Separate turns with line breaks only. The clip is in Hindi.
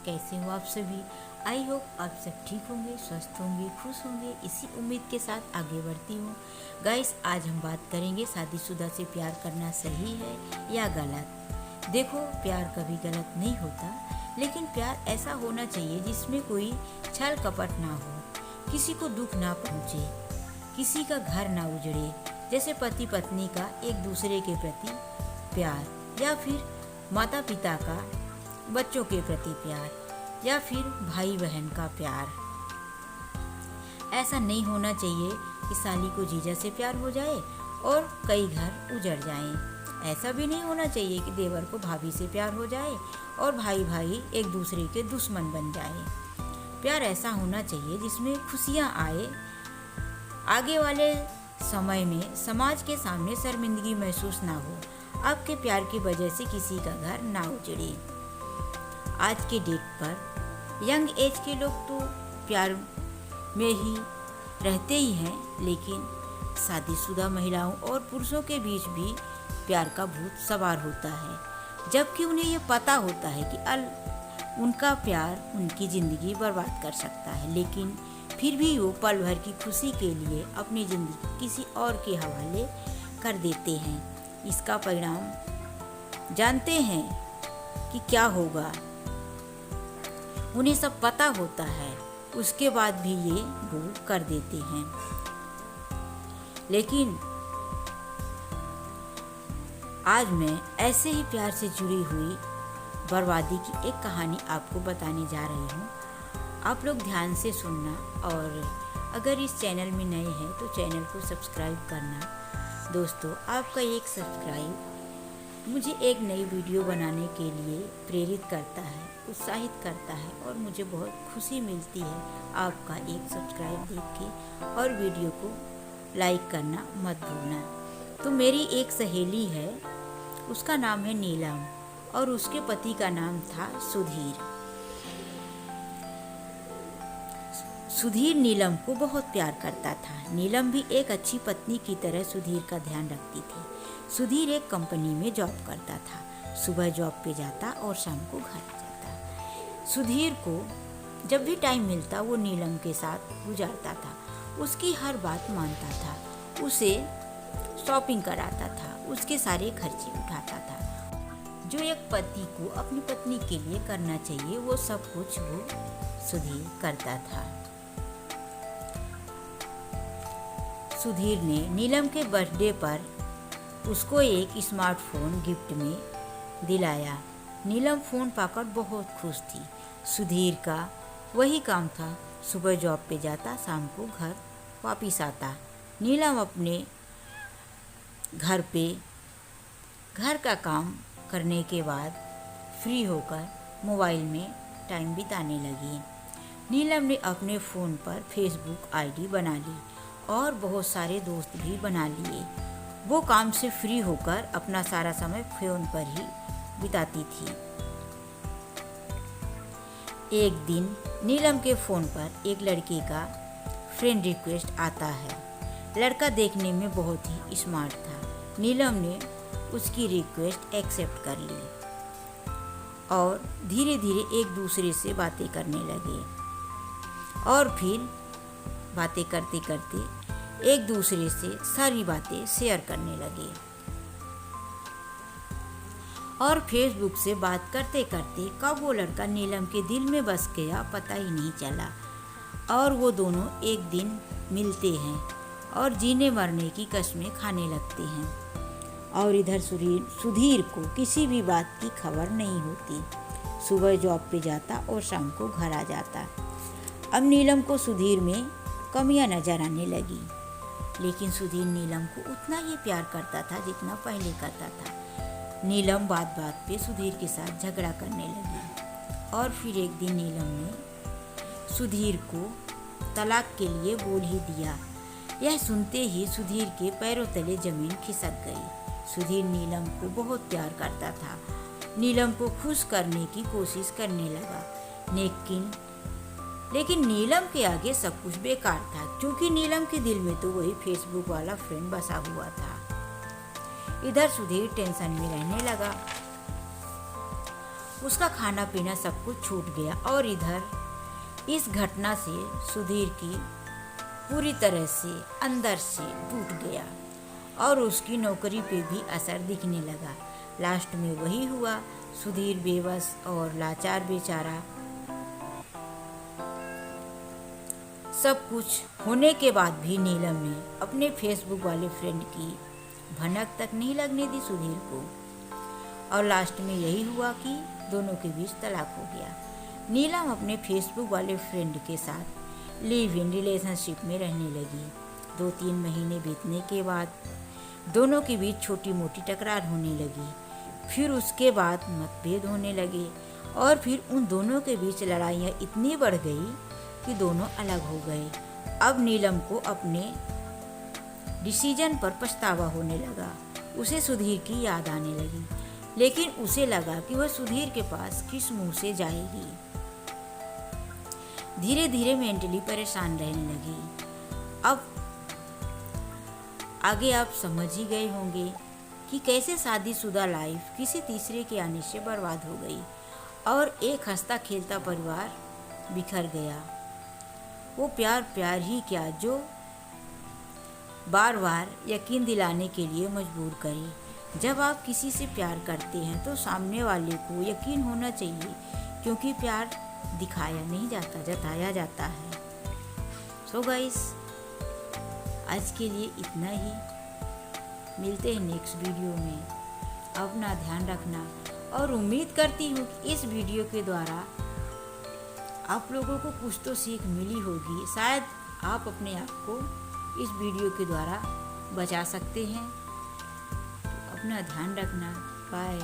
कैसे हो आप सभी। आई होप आप सब ठीक होंगे, स्वस्थ होंगे, खुश होंगे। इसी उम्मीद के साथ आगे बढ़ती हूँ। गाइस, आज हम बात करेंगे शादीशुदा से प्यार करना सही है या गलत। देखो, प्यार कभी गलत नहीं होता, लेकिन प्यार ऐसा होना चाहिए जिसमें कोई छल कपट ना हो, किसी को दुख ना पहुँचे, किसी का घर ना उजड़े। जैसे पति पत्नी का एक दूसरे के प्रति प्यार, या फिर माता पिता का बच्चों के प्रति प्यार, या फिर भाई बहन का प्यार। ऐसा नहीं होना चाहिए कि साली को जीजा से प्यार हो जाए और कई घर उजड़ जाएं। ऐसा भी नहीं होना चाहिए कि देवर को भाभी से प्यार हो जाए और भाई भाई एक दूसरे के दुश्मन बन जाए। प्यार ऐसा होना चाहिए जिसमें खुशियाँ आए, आगे वाले समय में समाज के सामने शर्मिंदगी महसूस ना हो, आपके प्यार की वजह से किसी का घर ना उजड़े। आज के डेट पर यंग एज के लोग तो प्यार में ही रहते ही हैं, लेकिन शादीशुदा महिलाओं और पुरुषों के बीच भी प्यार का भूत सवार होता है, जबकि उन्हें ये पता होता है कि उनका प्यार उनकी ज़िंदगी बर्बाद कर सकता है, लेकिन फिर भी वो पल भर की खुशी के लिए अपनी ज़िंदगी किसी और के हवाले कर देते हैं। इसका परिणाम जानते हैं कि क्या होगा, उन्हें सब पता होता है, उसके बाद भी ये भूल कर देते हैं। लेकिन आज मैं ऐसे ही प्यार से जुड़ी हुई बर्बादी की एक कहानी आपको बताने जा रही हूँ। आप लोग ध्यान से सुनना, और अगर इस चैनल में नए हैं तो चैनल को सब्सक्राइब करना। दोस्तों, आपका एक सब्सक्राइब मुझे एक नई वीडियो बनाने के लिए प्रेरित करता है, उत्साहित करता है, और मुझे बहुत खुशी मिलती है आपका एक सब्सक्राइब देख के। और वीडियो को लाइक करना मत भूलना। तो मेरी एक सहेली है, उसका नाम है नीलम, और उसके पति का नाम था सुधीर। सुधीर नीलम को बहुत प्यार करता था। नीलम भी एक अच्छी पत्नी की तरह सुधीर का ध्यान रखती थी। सुधीर एक कंपनी में जॉब करता था। सुबह जॉब पे जाता और शाम को घर आ जाता। सुधीर को जब भी टाइम मिलता वो नीलम के साथ गुजारता था। उसकी हर बात मानता था, उसे शॉपिंग कराता था, उसके सारे खर्चे उठाता था। जो एक पति को अपनी पत्नी के लिए करना चाहिए, वो सब कुछ वो सुधीर करता था। सुधीर ने नीलम के बर्थडे पर उसको एक स्मार्टफोन गिफ्ट में दिलाया। नीलम फ़ोन पाकर बहुत खुश थी। सुधीर का वही काम था, सुबह जॉब पे जाता, शाम को घर वापस आता। नीलम अपने घर का काम करने के बाद फ्री होकर मोबाइल में टाइम बिताने लगी। नीलम ने अपने फ़ोन पर फेसबुक आईडी बना ली और बहुत सारे दोस्त भी बना लिए। वो काम से फ्री होकर अपना सारा समय फ़ोन पर ही बिताती थी। एक दिन नीलम के फ़ोन पर एक लड़के का फ्रेंड रिक्वेस्ट आता है। लड़का देखने में बहुत ही स्मार्ट था। नीलम ने उसकी रिक्वेस्ट एक्सेप्ट कर ली और धीरे धीरे एक दूसरे से बातें करने लगे, और फिर बातें करते करते एक दूसरे से सारी बातें शेयर करने लगे, और फेसबुक से बात करते करते कब वो लड़का नीलम के दिल में बस गया पता ही नहीं चला। और वो दोनों एक दिन मिलते हैं और जीने मरने की कस्में खाने लगते हैं। और इधर सुधीर को किसी भी बात की खबर नहीं होती। सुबह जॉब पे जाता और शाम को घर आ जाता। अब नीलम को सुधीर में कमियां नजर आने लगी, लेकिन सुधीर नीलम को उतना ही प्यार करता था जितना पहले करता था। नीलम बात बात पे सुधीर के साथ झगड़ा करने लगी, और फिर एक दिन नीलम ने सुधीर को तलाक के लिए बोल ही दिया। यह सुनते ही सुधीर के पैरों तले जमीन खिसक गई। सुधीर नीलम को बहुत प्यार करता था, नीलम को खुश करने की कोशिश करने लगा, लेकिन नीलम के आगे सब कुछ बेकार था, क्योंकि नीलम के दिल में तो वही फेसबुक वाला फ्रेंड बसा हुआ था। इधर सुधीर टेंशन में रहने लगा। उसका खाना पीना सब कुछ छूट गया और इधर इस घटना से सुधीर की पूरी तरह से अंदर से टूट गया और उसकी नौकरी पे भी असर दिखने लगा। लास्ट में वही हुआ, सुधीर बेबस और लाचार बेचारा। सब कुछ होने के बाद भी नीलम ने अपने फेसबुक वाले फ्रेंड की भनक तक नहीं लगने दी सुधीर को, और लास्ट में यही हुआ कि दोनों के बीच तलाक हो गया। नीलम अपने फेसबुक वाले फ्रेंड के साथ लिव इन रिलेशनशिप में रहने लगी। 2-3 महीने बीतने के बाद दोनों के बीच छोटी मोटी टकरार होने लगी। फिर उसके बाद मतभेद होने लगे और फिर उन दोनों के बीच लड़ाइयाँ इतनी बढ़ गई कि दोनों अलग हो गए। अब नीलम को अपने डिसीजन पर पछतावा होने लगा। उसे सुधीर की याद आने लगी, लेकिन उसे लगा कि वह सुधीर के पास किस मुंह से जाएगी। धीरे धीरे मेंटली परेशान रहने लगी। अब आगे आप समझ ही गए होंगे कि कैसे शादीशुदा लाइफ किसी तीसरे के आने से बर्बाद हो गई और एक हंसता खेलता परिवार बिखर गया। वो प्यार ही क्या, जो बार बार यकीन दिलाने के लिए मजबूर करे। जब आप किसी से प्यार करते हैं तो सामने वाले को यकीन होना चाहिए, क्योंकि प्यार दिखाया नहीं जाता, जताया जाता है। सो गाइस, आज के लिए इतना ही। मिलते हैं नेक्स्ट वीडियो में। अपना ध्यान रखना और उम्मीद करती हूँ कि इस वीडियो के द्वारा आप लोगों को कुछ तो सीख मिली होगी। शायद आप अपने आप को इस वीडियो के द्वारा बचा सकते हैं। तो अपना ध्यान रखना। बाय।